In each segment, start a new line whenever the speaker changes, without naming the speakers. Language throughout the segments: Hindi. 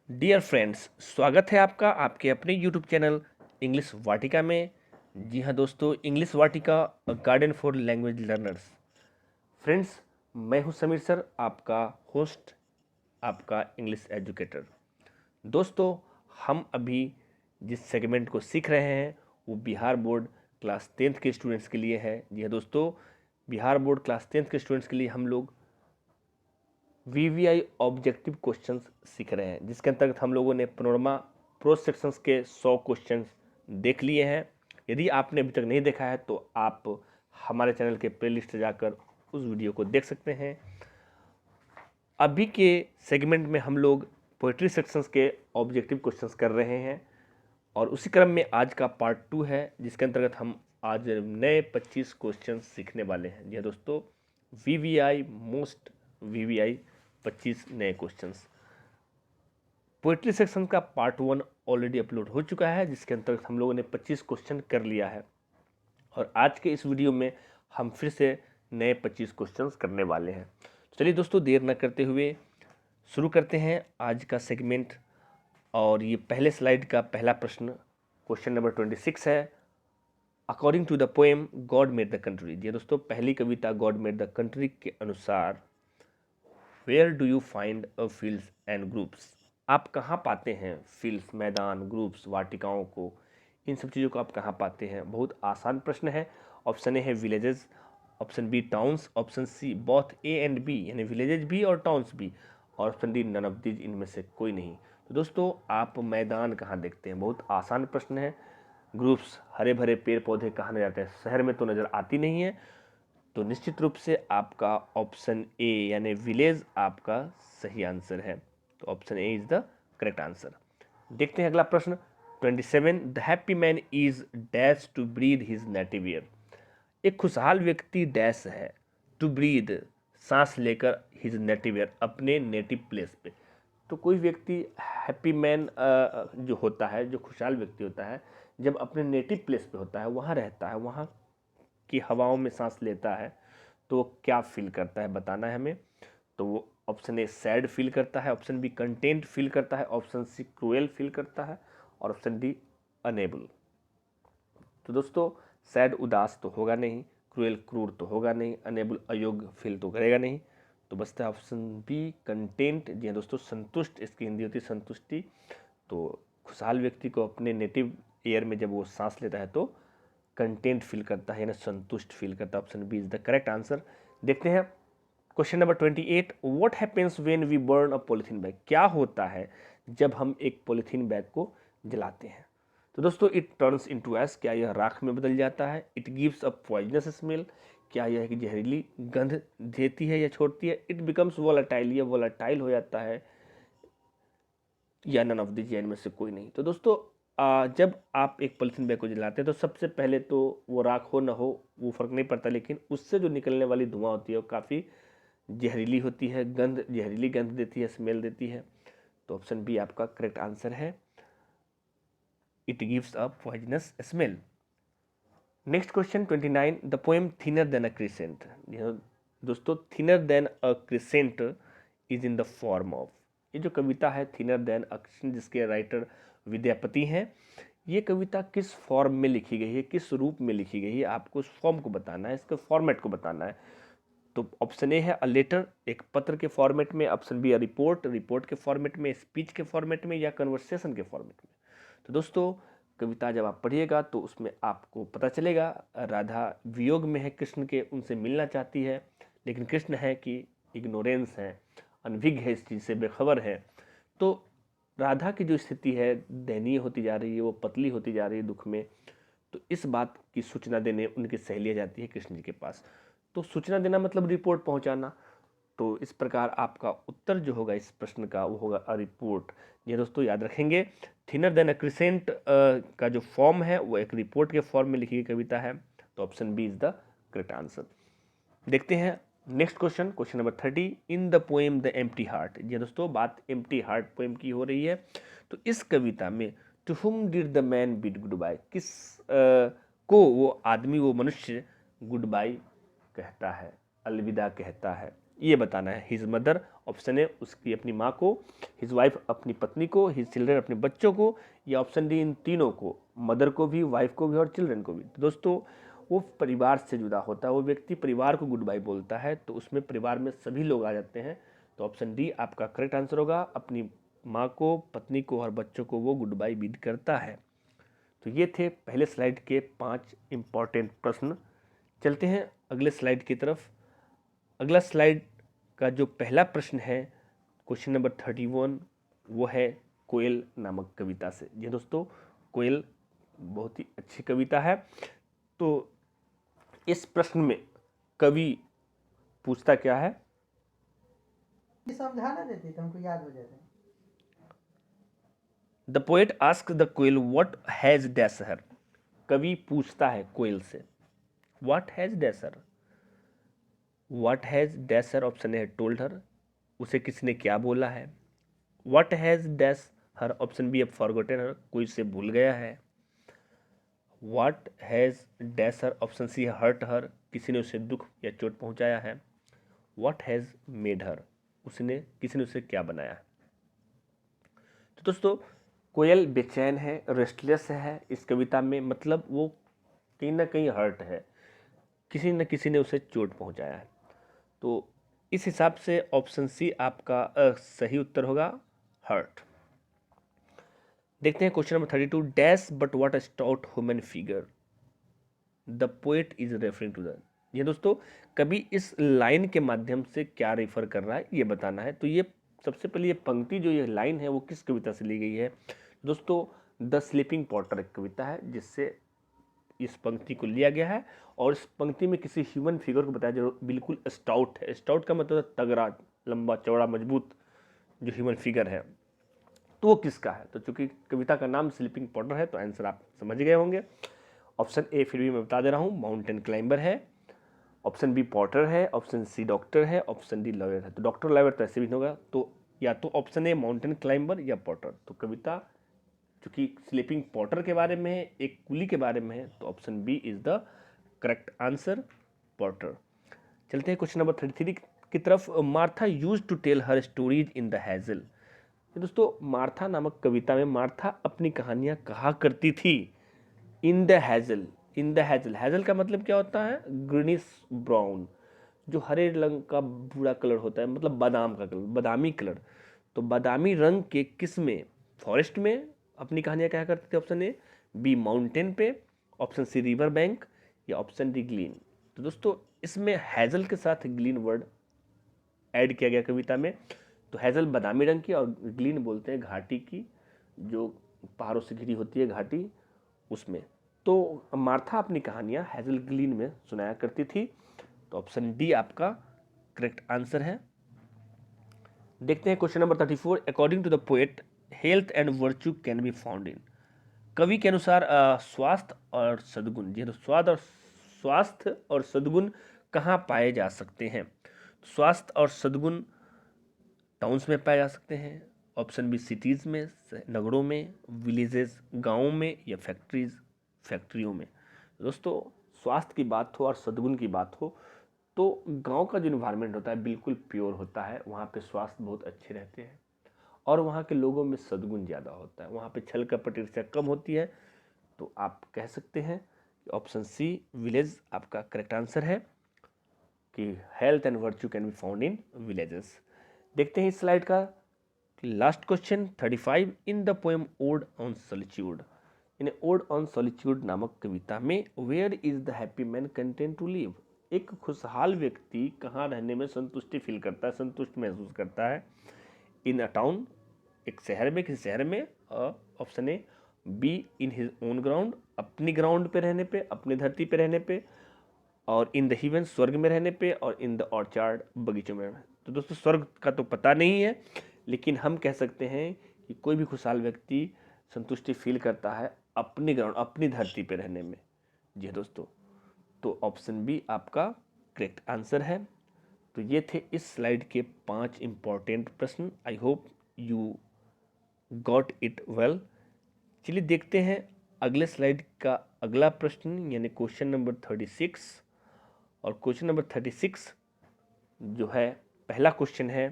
डियर फ्रेंड्स, स्वागत है आपका आपके अपने यूट्यूब चैनल इंग्लिश वाटिका में। जी हाँ दोस्तों, English Vatika garden for language learners. Friends, मैं हूँ समीर सर, आपका होस्ट, आपका इंग्लिश एजुकेटर। दोस्तों, हम अभी जिस सेगमेंट को सीख रहे हैं वो बिहार बोर्ड क्लास 10th के स्टूडेंट्स के लिए है। जी हाँ दोस्तों, बिहार बोर्ड क्लास 10th के स्टूडेंट्स के लिए हम लोग वीवीआई ऑब्जेक्टिव क्वेश्चंस सीख रहे हैं, जिसके अंतर्गत हम लोगों ने पनोरमा प्रोज सेक्शंस के 100 क्वेश्चंस देख लिए हैं। यदि आपने अभी तक नहीं देखा है तो आप हमारे चैनल के प्लेलिस्ट से जाकर उस वीडियो को देख सकते हैं। अभी के सेगमेंट में हम लोग पोइट्री सेक्शंस के ऑब्जेक्टिव क्वेश्चंस कर रहे हैं और उसी क्रम में आज का पार्ट 2 है, जिसके अंतर्गत हम आज नए 25 क्वेश्चन सीखने वाले हैं। जी हाँ दोस्तों, वीवीआई 25 नए क्वेश्चंस। पोइट्री सेक्शन का पार्ट 1 ऑलरेडी अपलोड हो चुका है, जिसके अंतर्गत हम लोगों ने 25 क्वेश्चन कर लिया है और आज के इस वीडियो में हम फिर से नए 25 क्वेश्चंस करने वाले हैं। तो चलिए दोस्तों, देर न करते हुए शुरू करते हैं आज का सेगमेंट। और ये पहले स्लाइड का पहला प्रश्न, क्वेश्चन नंबर 26 है। According to the poem God made the country. जी दोस्तों, पहली कविता गॉड मेड द कंट्री के अनुसार where do you find a fields and groups. आप कहाँ पाते हैं फील्ड्स, मैदान, ग्रुप्स, वाटिकाओं को, इन सब चीज़ों को आप कहाँ पाते हैं। बहुत आसान प्रश्न है। ऑप्शन ए है villages, option B towns, option C both A and B यानी विलेजेस भी और टाउन्स भी, और option D none of these, इनमें से कोई नहीं। तो दोस्तों, आप मैदान कहाँ देखते हैं, बहुत आसान प्रश्न है। ग्रुप्स, हरे भरे पेड़ पौधे कहाँ नजर आते हैं, शहर में तो नज़र आती नहीं है। तो निश्चित रूप से आपका ऑप्शन ए यानी विलेज आपका सही आंसर है। तो option A is the correct answer. देखते हैं अगला प्रश्न 27। The happy man is dash to breathe his native air. एक खुशहाल व्यक्ति डैश है टू ब्रीद, सांस लेकर, हिज नेटिव एयर, अपने नेटिव प्लेस पे। तो कोई व्यक्ति हैप्पी मैन जो होता है, जो खुशहाल व्यक्ति होता है, जब अपने नेटिव प्लेस पे होता है, वहाँ रहता है, वहाँ की हवाओं में सांस लेता है, तो वो क्या फील करता है बताना है हमें। तो वो ऑप्शन ए सैड फील करता है, ऑप्शन बी कंटेंट फील करता है, ऑप्शन सी क्रूएल फील करता है, और ऑप्शन डी अनेबल। तो दोस्तों, सैड उदास तो होगा नहीं, क्रूएल क्रूर तो होगा नहीं, अनेबल अयोग्य फील तो करेगा नहीं। तो बचता है ऑप्शन बी कंटेंट। जी हाँ दोस्तों, संतुष्ट, इसकी हिंदी होती है संतुष्टि। तो खुशहाल व्यक्ति को अपने नेटिव एयर में जब वो सांस लेता है तो कंटेंट फील करता है, यानी संतुष्ट फील करता है। Option B is the correct answer. देखते हैं question number 28। What happens when we burn a polythene bag. क्या होता है जब हम एक पॉलीथीन बैग को जलाते हैं। तो दोस्तों, इट टर्न्स इनटू एश, क्या यह राख में बदल जाता है। It gives a poisonous smell, क्या यह एक जहरीली गंध देती है या छोड़ती है। इट बिकम्स वोलाटाइल, यह वोलाटाइल हो जाता है, या नन ऑफ दिस, इनमें से कोई नहीं। तो दोस्तों, जब आप एक पॉलीथीन बैग को जलाते हैं तो सबसे पहले तो वो राख हो ना हो वो फर्क नहीं पड़ता, लेकिन उससे जो निकलने वाली धुआं होती है वो काफ़ी जहरीली होती है, गंध, जहरीली गंध देती है, स्मेल देती है। तो ऑप्शन बी आपका करेक्ट आंसर है, it gives a poisonous smell. Next question 29। The poem thinner than a crescent. दोस्तों, thinner than a crescent is in the form of. ये जो कविता है थिनर देन अ क्रिसेंट, जिसके राइटर विद्यापति हैं, ये कविता किस फॉर्म में लिखी गई है, किस रूप में लिखी गई है, आपको उस फॉर्म को बताना है, इसके फॉर्मेट को बताना है। तो ऑप्शन ए है अ लेटर, एक पत्र के फॉर्मेट में, option be a report, report के फॉर्मेट में, स्पीच के फॉर्मेट में, या कन्वर्सेशन के फॉर्मेट में। तो दोस्तों, कविता जब आप पढ़िएगा तो उसमें आपको पता चलेगा, राधा वियोग में है कृष्ण के, उनसे मिलना चाहती है, लेकिन कृष्ण है कि इग्नोरेंस है, अनभिज्ञ है, इस चीज़ से बेखबर है। तो राधा की जो स्थिति है दयनीय होती जा रही है, वो पतली होती जा रही है दुख में। तो इस बात की सूचना देने उनकी सहेलियाँ जाती है कृष्ण जी के पास। तो सूचना देना मतलब रिपोर्ट पहुंचाना। तो इस प्रकार आपका उत्तर जो होगा इस प्रश्न का वो होगा अ रिपोर्ट। ये दोस्तों याद रखेंगे, थिनर देन अ क्रिसेंट का जो फॉर्म है वो एक रिपोर्ट के फॉर्म में लिखी गई कविता है। तो option B is the correct answer. देखते हैं next question, question number 30। In the poem the empty heart. जी दोस्तों, बात एम्प्टी हार्ट पोएम की हो रही है। तो इस कविता में to whom did the man bid good bye, किस को वो आदमी, वो मनुष्य गुड बाय कहता है, अलविदा कहता है। ये बताना है। हिज मदर ऑप्शन ए उसकी अपनी माँ को, हिज वाइफ अपनी पत्नी को, हिज चिल्ड्रन अपने बच्चों को, या ऑप्शन डी इन तीनों को, मदर को भी, वाइफ को भी और चिल्ड्रन को भी। तो दोस्तों वो परिवार से जुड़ा होता है, वो व्यक्ति परिवार को गुड बाय बोलता है, तो उसमें परिवार में सभी लोग आ जाते हैं। तो ऑप्शन डी आपका करेक्ट आंसर होगा। अपनी माँ को, पत्नी को और बच्चों को वो गुड बाय बिड करता है। तो ये थे पहले स्लाइड के 5 इंपॉर्टेंट प्रश्न। चलते हैं अगले स्लाइड की तरफ। अगला स्लाइड का जो पहला प्रश्न है, क्वेश्चन नंबर 31, वो है कोयल नामक कविता से। जी दोस्तों, कोयल बहुत ही अच्छी कविता है। तो इस प्रश्न में कवि पूछता क्या है,
समझाना देते तो हमको याद हो जाता है।
The poet ask the koel what has dash her. कवि पूछता है कोयल से what has dash her. What has dash her option है टोल्ड हर, उसे किसने क्या बोला है। What has dash her option B forgotten her, कोई उसे भूल गया है। What has dash her option C hurt her, किसी ने उसे दुख या चोट पहुंचाया है। व्हाट हैज मेड हर, उसने किसी ने उसे क्या बनाया है। तो दोस्तों कोयल बेचैन है, रेस्टलेस है इस कविता में, मतलब वो कहीं ना कहीं हर्ट है, किसी न किसी ने उसे चोट पहुंचाया है। तो इस हिसाब से ऑप्शन सी आपका सही उत्तर होगा, हर्ट। देखते हैं question number 32, dash but what a stout human figure the poet is referring to the. ये दोस्तों कभी इस लाइन के माध्यम से क्या रेफर कर रहा है ये बताना है। तो ये सबसे पहले ये पंक्ति जो ये लाइन है वो किस कविता से ली गई है। दोस्तों द स्लीपिंग पॉटर एक कविता है जिससे इस पंक्ति को लिया गया है, और इस पंक्ति में किसी ह्यूमन फिगर को बताया जो बिल्कुल स्टाउट है। स्टाउट का मतलब है तगड़ा, लंबा चौड़ा मजबूत जो ह्यूमन फिगर है, तो वो किसका है। तो चूंकि कविता का नाम स्लीपिंग पॉटर है तो आंसर आप समझ गए होंगे। ऑप्शन ए फिर भी मैं बता दे रहा हूँ, माउंटेन क्लाइंबर है। ऑप्शन बी पॉटर है। ऑप्शन सी डॉक्टर है। ऑप्शन डी लॉयर है। तो डॉक्टर लॉयर तो ऐसे भी नहीं होगा, तो या तो ऑप्शन ए माउंटेन क्लाइंबर या पॉटर। तो कविता चूंकि स्लीपिंग पॉटर के बारे में है, एक कुली के बारे में है, तो option B is the correct answer, potter. चलते हैं क्वेश्चन नंबर 33 की तरफ। Martha use to tell her stories in the hazel. दोस्तों मार्था नामक कविता में मार्था अपनी कहानियां कहा करती थी in the hazel. In the hazel, hazel का मतलब क्या होता है, ग्रीनिश ब्राउन, जो हरे रंग का भूरा कलर होता है, मतलब बादाम का कलर, बादामी कलर। तो बादामी रंग के किस में, फॉरेस्ट में अपनी कहानियां क्या करते थे। ऑप्शन ए बी माउंटेन पे, ऑप्शन सी रिवर बैंक, या ऑप्शन डी ग्लीन। तो दोस्तों इसमें हैजल के साथ ग्लीन वर्ड ऐड किया गया कविता में। तो हैजल बादामी रंग की और ग्लीन बोलते हैं घाटी की, जो पहाड़ों से घिरी होती है घाटी, उसमें। तो मार्था अपनी कहानियां हैजल ग्लीन में सुनाया करती थी। तो ऑप्शन डी आपका करेक्ट आंसर है। देखते हैं question number 34, according to the poet health and virtue can be found in. कवि के अनुसार स्वास्थ्य और सद्गुण, जी स्वास्थ्य और सद्गुण कहाँ पाए जा सकते हैं। स्वास्थ्य और सद्गुण टाउन्स में पाए जा सकते हैं। ऑप्शन बी सिटीज़ में, नगरों में, विलेजेस गाँवों में, या फैक्ट्रियों में। दोस्तों स्वास्थ्य की बात हो और सद्गुण की बात हो तो गांव का जो इन्वायरमेंट होता है बिल्कुल प्योर होता है, वहाँ पे स्वास्थ्य बहुत अच्छे रहते हैं और वहाँ के लोगों में सद्गुण ज़्यादा होता है, वहाँ पे छल कपट ईर्ष्या कम होती है। तो आप कह सकते हैं कि ऑप्शन सी विलेज आपका करेक्ट आंसर है, कि health and virtue can be found in villages. देखते हैं इस स्लाइड का last question 35, in the poem ode on solitude. In ode on solitude नामक कविता में where is the happy man content to live. एक खुशहाल व्यक्ति कहाँ रहने में संतुष्टि फील करता है, संतुष्ट महसूस करता है। इन अ टाउन, एक शहर में, किसी शहर में। Option A be in his own ground, अपनी ग्राउंड पे रहने पे, अपनी धरती पे रहने पे, और इन द हेवन, स्वर्ग में रहने पे, और इन द ऑर्चार्ड, बगीचों में। तो दोस्तों स्वर्ग का तो पता नहीं है, लेकिन हम कह सकते हैं कि कोई भी खुशहाल व्यक्ति संतुष्टि फील करता है अपनी ग्राउंड, अपनी धरती पे रहने में। जी दोस्तों, तो ऑप्शन बी आपका करेक्ट आंसर है। तो ये थे इस स्लाइड के 5 इंपॉर्टेंट प्रश्न। I hope you got it well. चलिए देखते हैं अगले स्लाइड का अगला प्रश्न, यानी क्वेश्चन नंबर 36। और क्वेश्चन नंबर 36 जो है पहला क्वेश्चन है,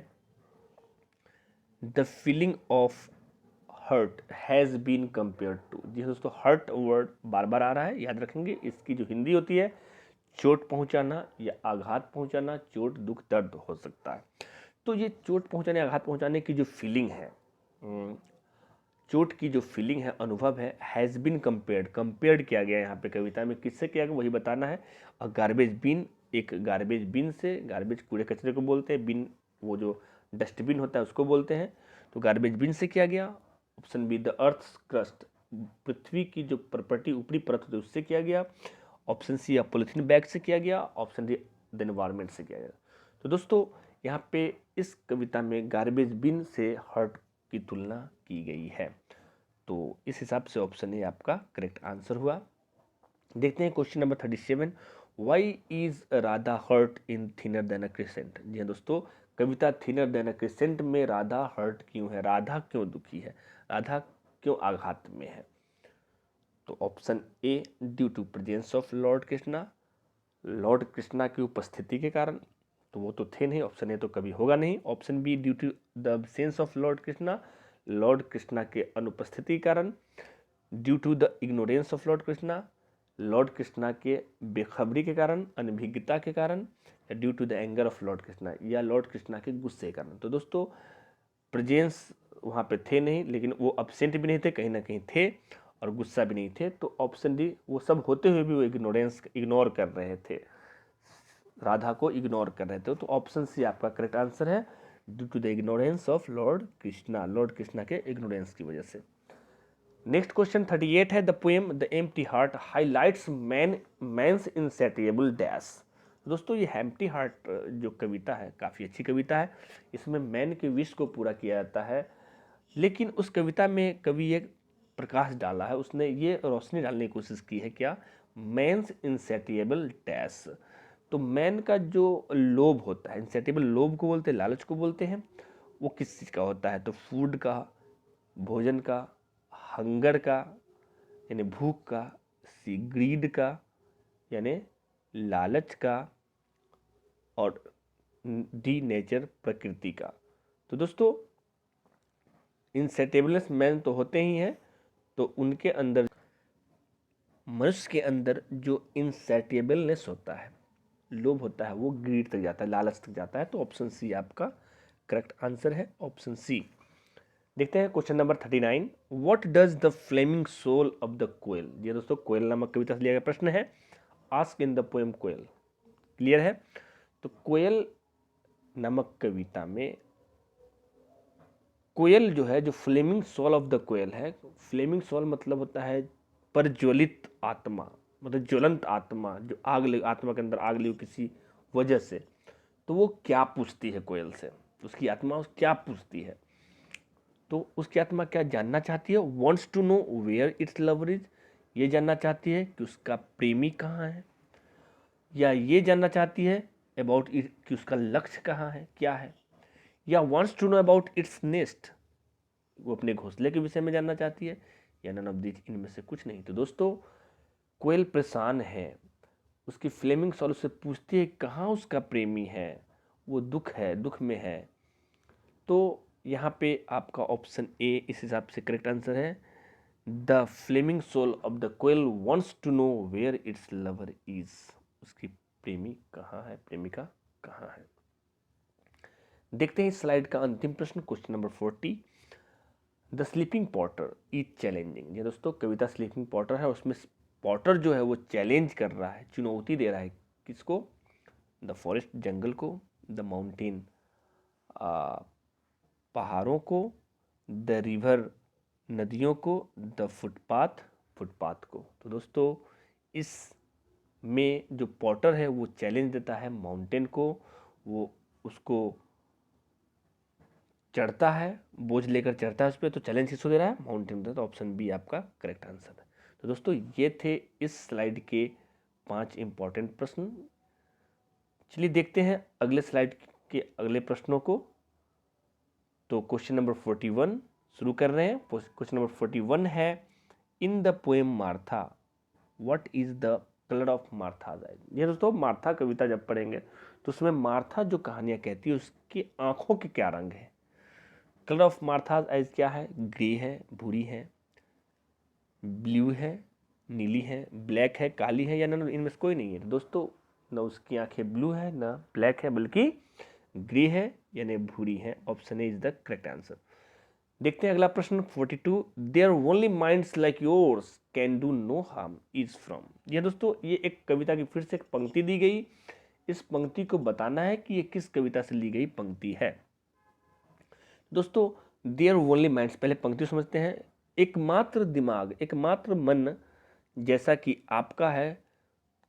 the feeling of hurt has been compared to. जी दोस्तों, हर्ट वर्ड बार बार आ रहा है, याद रखेंगे। इसकी जो हिंदी होती है चोट पहुंचाना या आघात पहुंचाना। चोट, दुख, दर्द हो सकता है। तो ये चोट पहुंचाने, आघात पहुंचाने की जो फीलिंग है, चोट की जो फीलिंग है, अनुभव है, हैज़ बीन कंपेयर्ड किया गया यहाँ पे कविता में। किससे किया गया वही बताना है। और गार्बेज बिन, एक गार्बेज बिन से, गार्बेज कूड़े कचरे को बोलते हैं, बिन वो जो डस्टबिन होता है उसको बोलते हैं। तो गार्बेज बिन से किया गया। Option B, the earth crust, पृथ्वी की जो प्रॉपर्टी, ऊपरी परत होती है उससे किया गया। ऑप्शन सी, पॉलिथीन बैग से किया गया। ऑप्शन डी, द एनवायरमेंट से किया गया। तो दोस्तों यहाँ पे इस कविता में गार्बेज बिन से हर्ट की तुलना की गई है। तो इस हिसाब से ऑप्शन ए आपका करेक्ट आंसर हुआ। देखते हैं question number 37, why is Radha hurt in thinner than a crescent. जी हाँ दोस्तों, कविता थिनर देन अ क्रिसेंट में राधा हर्ट क्यों है, राधा क्यों दुखी है, राधा क्यों आघात में है। तो option A, due to presence of Lord Krishna, Lord Krishna की उपस्थिति के कारण। तो वो तो थे नहीं, ऑप्शन ए तो कभी होगा नहीं। Option B, due to the absence of Lord Krishna, Lord Krishna के अनुपस्थिति के कारण। Due to the ignorance of Lord Krishna, Lord Krishna के बेखबरी के कारण, अनभिज्ञता के कारण। या due to the anger of Lord Krishna, या लॉर्ड कृष्णा के गुस्से के कारण। तो दोस्तों प्रेजेंस वहाँ पे थे नहीं, लेकिन वो अब्सेंट भी नहीं थे, कहीं ना कहीं थे, और गुस्सा भी नहीं थे। तो ऑप्शन डी, वो सब होते हुए भी वो इग्नोर कर रहे थे, राधा को इग्नोर कर रहे थे। तो ऑप्शन सी आपका करेक्ट आंसर है, due to the ignorance of Lord Krishna, Lord Krishna के इग्नोरेंस की वजह से। नेक्स्ट क्वेश्चन 38 है, the poem the empty heart highlights man's insatiable dash. दोस्तों ये एम्प्टी हार्ट जो कविता है काफ़ी अच्छी कविता है। इसमें मैन के विश को पूरा किया जाता है, लेकिन उस कविता में कवि एक प्रकाश डाला है, उसने ये रोशनी डालने की कोशिश की है, क्या, मैंस इनसैटिएबल डैश। तो मैन का जो लोभ होता है, इंसेटिबल लोभ को बोलते हैं, लालच को बोलते हैं, वो किस चीज़ का होता है। तो फूड का, भोजन का, हंगर का यानी भूख का, सी ग्रीड का यानी लालच का, और डी नेचर प्रकृति का। तो दोस्तों इंसेटिबलनेस मैन तो होते ही हैं, तो उनके अंदर, मनुष्य के अंदर जो इंसेटिएबलनेस होता है, लोभ होता है, वो ग्रीड तक जाता है, लालच तक जाता है। तो ऑप्शन सी आपका करेक्ट आंसर है, ऑप्शन सी। देखते हैं question number 39, what does the flaming soul of the koel. ये दोस्तों कोयल नामक कविता से लिया गया प्रश्न है। Ask in the poem Koel. Clear है। तो कोयल नामक कविता में कोयल जो है, जो फ्लेमिंग सोल ऑफ द कोयल है, फ्लेमिंग सोल मतलब होता है प्रज्वलित आत्मा, मतलब ज्वलंत आत्मा, जो आग लगी, आत्मा के अंदर आग लगी किसी वजह से। तो वो क्या पूछती है कोयल से, उसकी आत्मा क्या पूछती है। तो उसकी आत्मा क्या जानना चाहती है, wants to know where its lover is, ये जानना चाहती है कि उसका प्रेमी कहाँ है, या ये जानना चाहती है अबाउट इट कि उसका लक्ष्य कहाँ है, क्या है, या wants to know about its nest, वो अपने घोंसले के विषय में जानना चाहती है, या नन ऑफ दिस, इनमें से कुछ नहीं। तो दोस्तों कोयल परेशान है, उसकी फ्लेमिंग सॉल उससे पूछती है कहाँ उसका प्रेमी है, वो दुख है, दुख में है। तो यहाँ पे आपका ऑप्शन ए इस हिसाब से करेक्ट आंसर है, the flaming soul of the koel wants to know where its lover is, उसकी प्रेमी कहाँ है, प्रेमिका कहाँ है। देखते हैं इस स्लाइड का अंतिम प्रश्न, question number 40, the sleeping Potter is challenging. ये दोस्तों कविता स्लीपिंग पॉटर है, उसमें पॉटर जो है वो चैलेंज कर रहा है, चुनौती दे रहा है किसको, द फॉरेस्ट जंगल को, द माउंटेन पहाड़ों को, द रिवर नदियों को, द फुटपाथ फुटपाथ को। तो दोस्तों इस में जो पॉटर है वो चैलेंज देता है माउंटेन को, वो उसको चढ़ता है, बोझ लेकर चढ़ता है उस पर, तो चैलेंज किसको दे रहा है, माउंटेन दे। तो ऑप्शन बी आपका करेक्ट आंसर है। तो दोस्तों ये थे इस स्लाइड के 5 इंपॉर्टेंट प्रश्न। चलिए देखते हैं अगले स्लाइड के अगले प्रश्नों को। तो क्वेश्चन नंबर 41 शुरू कर रहे हैं। क्वेश्चन नंबर 41 है, इन the poem Martha what is the colour of मार्थाज eyes. ये दोस्तों मार्था कविता जब पढ़ेंगे तो उसमें मार्था जो कहानियाँ कहती है उसकी आंखों के क्या रंग है। कलर ऑफ मार्थाज आइज क्या है, ग्रे है, भूरी है, ब्लू है, नीली है, ब्लैक है, काली है, या ना इनमें से कोई नहीं है। दोस्तों ना उसकी आंखें ब्लू है ना ब्लैक है बल्कि ग्रे है यानी भूरी है। Option A is the correct answer. देखते हैं अगला प्रश्न 42। There only minds like yours can do no harm is from. ये दोस्तों ये एक कविता की फिर से एक पंक्ति दी गई। इस पंक्ति को बताना है कि ये किस कविता से ली गई पंक्ति है। दोस्तों देयर ओनली माइंड्स, पहले पंक्ति समझते हैं। एकमात्र दिमाग, एकमात्र मन जैसा कि आपका है।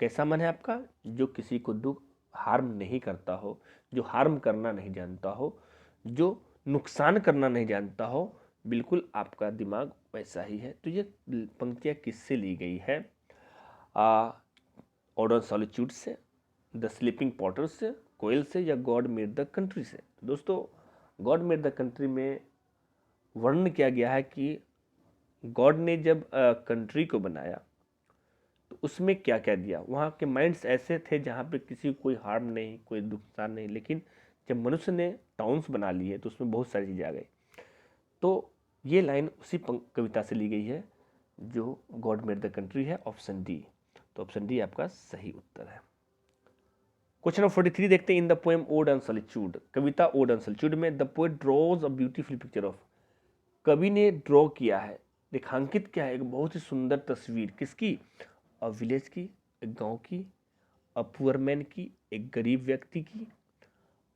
कैसा मन है आपका, जो किसी को दुख हार्म नहीं करता हो, जो हार्म करना नहीं जानता हो, जो नुकसान करना नहीं जानता हो, बिल्कुल आपका दिमाग वैसा ही है। तो ये पंक्तियाँ किससे ली गई है, ऑर्डर सॉलिट्यूड से, द स्लीपिंग पॉटर से, कोयल से, या गॉड मेड द कंट्री से। दोस्तों गॉड मेड द कंट्री में वर्णन किया गया है कि गॉड ने जब कंट्री को बनाया तो उसमें क्या क्या दिया। वहाँ के माइंड्स ऐसे थे जहाँ पे किसी को कोई हार्म नहीं, कोई नुकसान नहीं, लेकिन जब मनुष्य ने टाउन्स बना लिए तो उसमें बहुत सारी चीज़ें आ गई। तो ये लाइन उसी कविता से ली गई है जो गॉड मेड द कंट्री है, ऑप्शन डी। तो ऑप्शन डी आपका सही उत्तर है। क्वेश्चन नंबर 43 देखते हैं। In the poem ode on solitude, कविता ओड ऑन सॉलिट्यूड में the poet draws a beautiful picture of, कवि ने ड्रॉ किया है, रेखांकित किया है एक बहुत ही सुंदर तस्वीर किसकी, अ विलेज की, एक गांव की, अ पुअर मैन की, एक गरीब व्यक्ति की,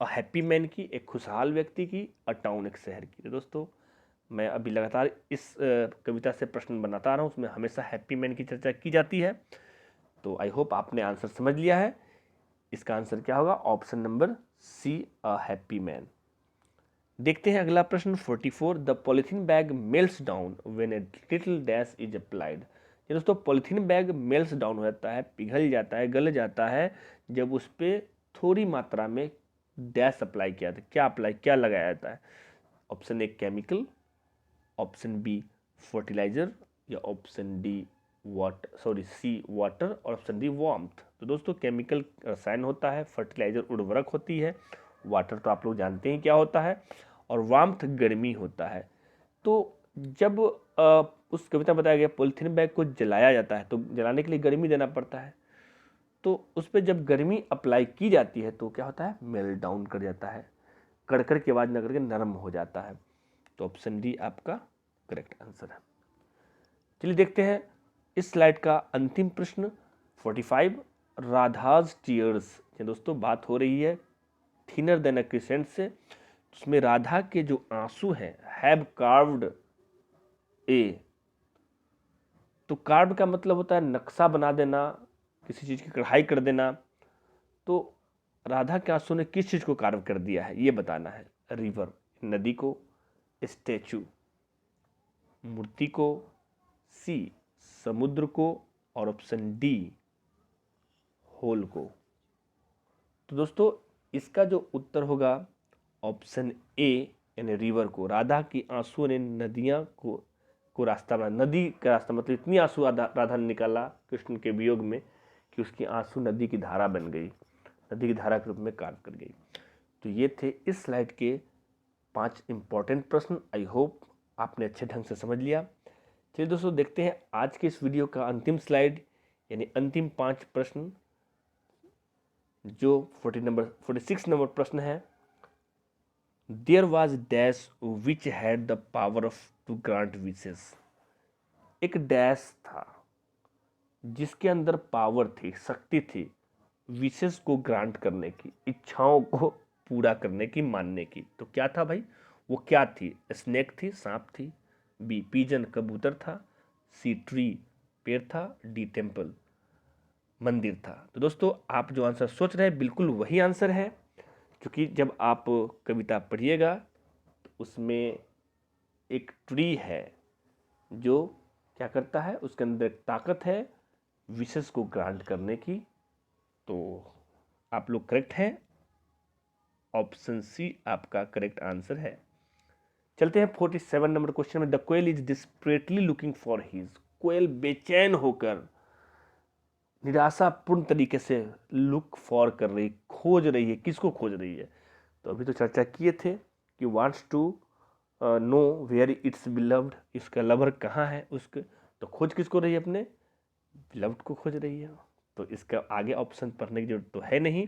अ हैप्पी मैन की, एक खुशहाल व्यक्ति की, अ टाउन, एक शहर की। तो दोस्तों मैं अभी लगातार इस कविता से प्रश्न बनाता आ रहा हूँ, उसमें हमेशा हैप्पी मैन की चर्चा की जाती है। तो आई होप आपने आंसर समझ लिया है। इसका आंसर क्या होगा, option number C, a happy man. देखते हैं अगला प्रश्न 44। The polythene bag melts down when a little dash is applied. ये दोस्तों पॉलिथीन बैग मेल्ट्स डाउन हो जाता है, पिघल जाता है, गल जाता है जब उस पर थोड़ी मात्रा में डैश अप्लाई किया जाता है। क्या अप्लाई, क्या लगाया जाता है। Option A chemical, option B fertiliser, या ऑप्शन डी सी वाटर, और ऑप्शन डी वार्मथ। तो दोस्तों केमिकल रसायन होता है, फर्टिलाइजर उर्वरक होती है, वाटर तो आप लोग जानते हैं क्या होता है, और वार्मथ गर्मी होता है। तो जब उस कविता में बताया गया पॉलिथीन बैग को जलाया जाता है तो जलाने के लिए गर्मी देना पड़ता है। तो उस पर जब गर्मी अप्लाई की जाती है तो क्या होता है, मेल्ट डाउन कर जाता है, कड़कड़ की आवाज़ न करके नरम हो जाता है। तो ऑप्शन डी आपका करेक्ट आंसर है। चलिए देखते हैं इस स्लाइड का अंतिम प्रश्न 45। राधाज टीयर्स। दोस्तों बात हो रही है थिनर देन अ क्रिसेंट से। उसमें राधा के जो आंसू हैं हैव कार्व्ड ए। तो कार्व का मतलब होता है नक्शा बना देना, किसी चीज़ की कढ़ाई कर देना। तो राधा के आंसू ने किस चीज़ को कार्व कर दिया है ये बताना है। रिवर, नदी को, स्टैचू, मूर्ति को, सी समुद्र को, और ऑप्शन डी होल को। तो दोस्तों इसका जो उत्तर होगा ऑप्शन ए यानी रिवर को। राधा की आंसू ने नदियाँ को रास्ता बना। नदी का रास्ता मतलब इतनी आंसू राधा ने निकाला कृष्ण के वियोग में कि उसकी आंसू नदी की धारा बन गई, नदी की धारा के रूप में कार्य कर गई। तो ये थे इस स्लाइड के 5 इंपॉर्टेंट प्रश्न। आई होप आपने अच्छे ढंग से समझ लिया। चलिए दोस्तों देखते हैं आज के इस वीडियो का अंतिम स्लाइड यानी अंतिम 5 प्रश्न, जो 46 नंबर प्रश्न है। There was dash which had the power of to grant wishes. एक डैश था जिसके अंदर पावर थी, शक्ति थी विशेष को ग्रांट करने की, इच्छाओं को पूरा करने की, मानने की। तो क्या था भाई, वो क्या थी। स्नेक थी, सांप थी, बी पीजन कबूतर था, सी ट्री पेड़ था, डी टेम्पल मंदिर था। तो दोस्तों आप जो आंसर सोच रहे हैं बिल्कुल वही आंसर है, क्योंकि जब आप कविता पढ़िएगा तो उसमें एक ट्री है जो क्या करता है, उसके अंदर एक ताकत है विशेष को ग्रांट करने की। तो आप लोग करेक्ट हैं, ऑप्शन सी आपका करेक्ट आंसर है। चलते हैं 47 नंबर क्वेश्चन में। The koel is desperately looking for his. कोयल बेचैन होकर निराशापूर्ण तरीके से लुक फॉर कर रही, खोज रही है। किसको खोज रही है? तो अभी तो चर्चा किए थे कि wants to know where its beloved, इसका लवर कहाँ है उसके, तो खोज किसको रही है? अपने बिलव्ड को खोज रही है। तो इसका आगे ऑप्शन पढ़ने की जरूरत तो है नहीं।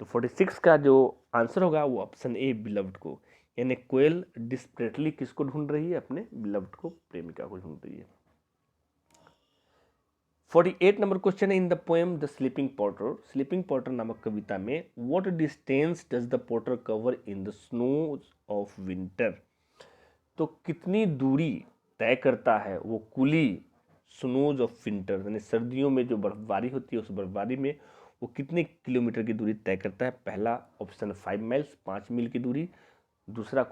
तो 46 का जो आंसर होगा वो ऑप्शन ए, बिलव्ड को। यानी कोयल डिस्परेटली किसको ढूंढ रही है? अपने बिलव्ड को, प्रेमिका को ढूंढ रही है। 48 नंबर क्वेश्चन है इन the poem the sleeping porter. Sleeping porter नामक कविता में what distance does the porter cover in the snows of winter. तो कितनी दूरी तय करता है वो कुली स्नोज ऑफ विंटर, यानी सर्दियों में जो बर्फबारी होती है उस बर्फबारी में वो कितने किलोमीटर की दूरी तय करता है? पहला ऑप्शन 5 माइल्स, 5 मील की दूरी। दूसरा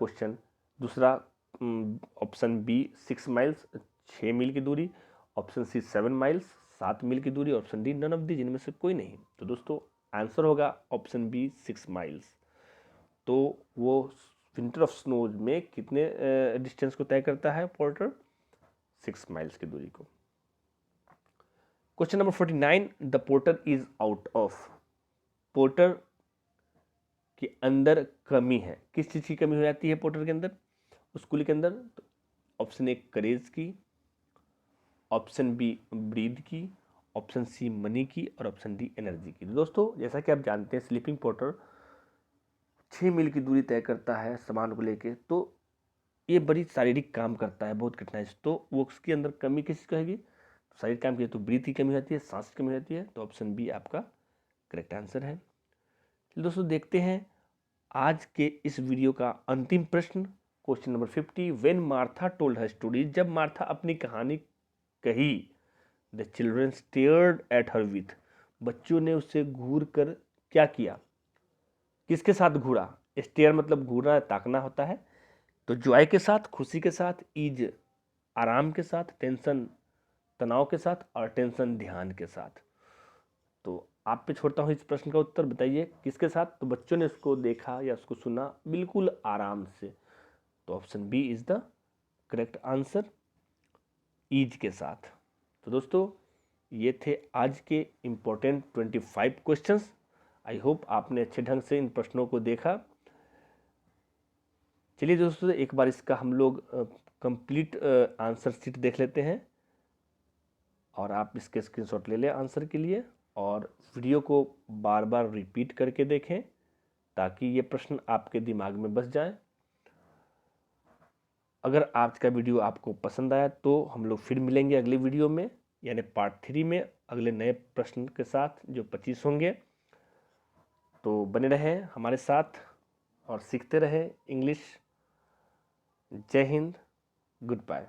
ऑप्शन बी 6 माइल्स, 6 मील की दूरी। ऑप्शन सी 7 माइल्स, 7 मील की दूरी। Option D none of the, जिनमें से कोई नहीं। तो दोस्तों आंसर होगा ऑप्शन बी 6 माइल्स। तो वो विंटर ऑफ स्नोज में कितने डिस्टेंस को तय करता है पोर्टर? 6 माइल्स की दूरी को। Question number 49, the porter is out of. Porter के अंदर कमी है। किस चीज़ की कमी हो जाती है पोर्टर के अंदर, उस कुली के अंदर? तो ऑप्शन ए करेज की, ऑप्शन बी ब्रीद की, ऑप्शन सी मनी की, और ऑप्शन डी एनर्जी की। दोस्तों जैसा कि आप जानते हैं स्लीपिंग पोर्टर 6 मील की दूरी तय करता है सामान को लेके, तो ये बड़ी शारीरिक काम करता है, बहुत कठिनाई से। तो वो उसके अंदर कमी किस कहेगी? तो शारीरिक काम की तो ब्रीथ की कमी होती है, सांस की कमी होती है। तो ऑप्शन बी आपका करेक्ट आंसर है। दोस्तों देखते हैं आज के इस वीडियो का अंतिम प्रश्न, question number 50। When Martha told her story, जब मार्था अपनी कहानी कही, the children stared at her with, बच्चों ने उससे घूर कर क्या किया? किसके साथ घूरा? स्टेयर मतलब घूरना, ताकना होता है। तो जॉय के साथ, खुशी के साथ, ईज आराम के साथ, टेंशन तनाव के साथ, और टेंशन ध्यान के साथ। तो आप पे छोड़ता हूँ इस प्रश्न का उत्तर, बताइए किसके साथ? तो बच्चों ने उसको देखा या उसको सुना बिल्कुल आराम से। तो option B is the correct answer, ease के साथ। तो दोस्तों ये थे आज के इम्पोर्टेंट 25 क्वेश्चंस। आई होप आपने अच्छे ढंग से इन प्रश्नों को देखा। चलिए दोस्तों एक बार इसका हम लोग कंप्लीट आंसर शीट देख लेते हैं, और आप इसके स्क्रीनशॉट ले लें आंसर के लिए, और वीडियो को बार बार रिपीट करके देखें ताकि ये प्रश्न आपके दिमाग में बस जाए। अगर आज का वीडियो आपको पसंद आया तो हम लोग फिर मिलेंगे अगले वीडियो में, यानी पार्ट 3 में, अगले नए प्रश्न के साथ जो 25 होंगे। तो बने रहें हमारे साथ और सीखते रहें इंग्लिश। जय हिंद, गुड बाय।